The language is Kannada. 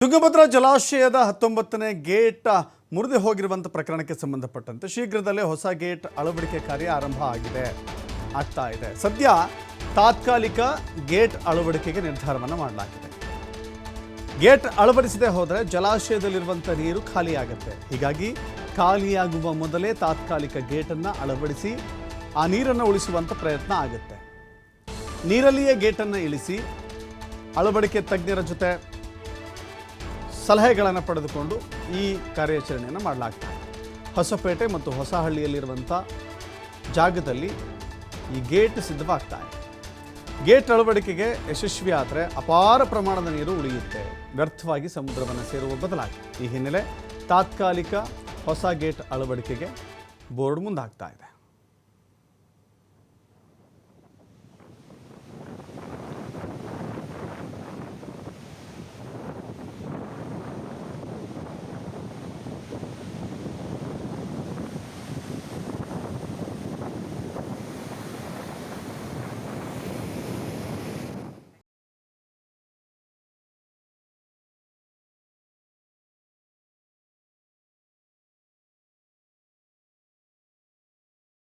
ತುಂಗಭದ್ರಾ ಜಲಾಶಯದ 19ನೇ ಗೇಟ್ ಮುರಿದು ಹೋಗಿರುವಂಥ ಪ್ರಕರಣಕ್ಕೆ ಸಂಬಂಧಪಟ್ಟಂತೆ ಶೀಘ್ರದಲ್ಲೇ ಹೊಸ ಗೇಟ್ ಅಳವಡಿಕೆ ಕಾರ್ಯ ಆರಂಭ ಆಗ್ತಾ ಇದೆ. ಸದ್ಯ ತಾತ್ಕಾಲಿಕ ಗೇಟ್ ಅಳವಡಿಕೆಗೆ ನಿರ್ಧಾರವನ್ನು ಮಾಡಲಾಗಿದೆ. ಗೇಟ್ ಅಳವಡಿಸದೆ ಹೋದರೆ ಜಲಾಶಯದಲ್ಲಿರುವಂಥ ನೀರು ಖಾಲಿಯಾಗುತ್ತೆ. ಹೀಗಾಗಿ ಖಾಲಿಯಾಗುವ ಮೊದಲೇ ತಾತ್ಕಾಲಿಕ ಗೇಟನ್ನು ಅಳವಡಿಸಿ ಆ ನೀರನ್ನು ಉಳಿಸುವಂಥ ಪ್ರಯತ್ನ ಆಗುತ್ತೆ. ನೀರಲ್ಲಿಯೇ ಗೇಟನ್ನು ಇಳಿಸಿ ಅಳವಡಿಕೆ ತಜ್ಞರ ಜೊತೆ ಸಲಹೆಗಳನ್ನು ಪಡೆದುಕೊಂಡು ಈ ಕಾರ್ಯಾಚರಣೆಯನ್ನು ಮಾಡಲಾಗ್ತದೆ. ಹೊಸಪೇಟೆ ಮತ್ತು ಹೊಸಹಳ್ಳಿಯಲ್ಲಿರುವಂಥ ಜಾಗದಲ್ಲಿ ಈ ಗೇಟ್ ಸಿದ್ಧವಾಗ್ತಾ ಇದೆ. ಗೇಟ್ ಅಳವಡಿಕೆಗೆ ಯಶಸ್ವಿ ಆದರೆ ಅಪಾರ ಪ್ರಮಾಣದ ನೀರು ಉಳಿಯುತ್ತೆ, ವ್ಯರ್ಥವಾಗಿ ಸಮುದ್ರವನ್ನು ಸೇರುವ ಬದಲಾಗಿ. ಈ ಹಿನ್ನೆಲೆ ತಾತ್ಕಾಲಿಕ ಹೊಸ ಗೇಟ್ ಅಳವಡಿಕೆಗೆ ಬೋರ್ಡ್ ಮುಂದಾಗ್ತಾ ಇದೆ.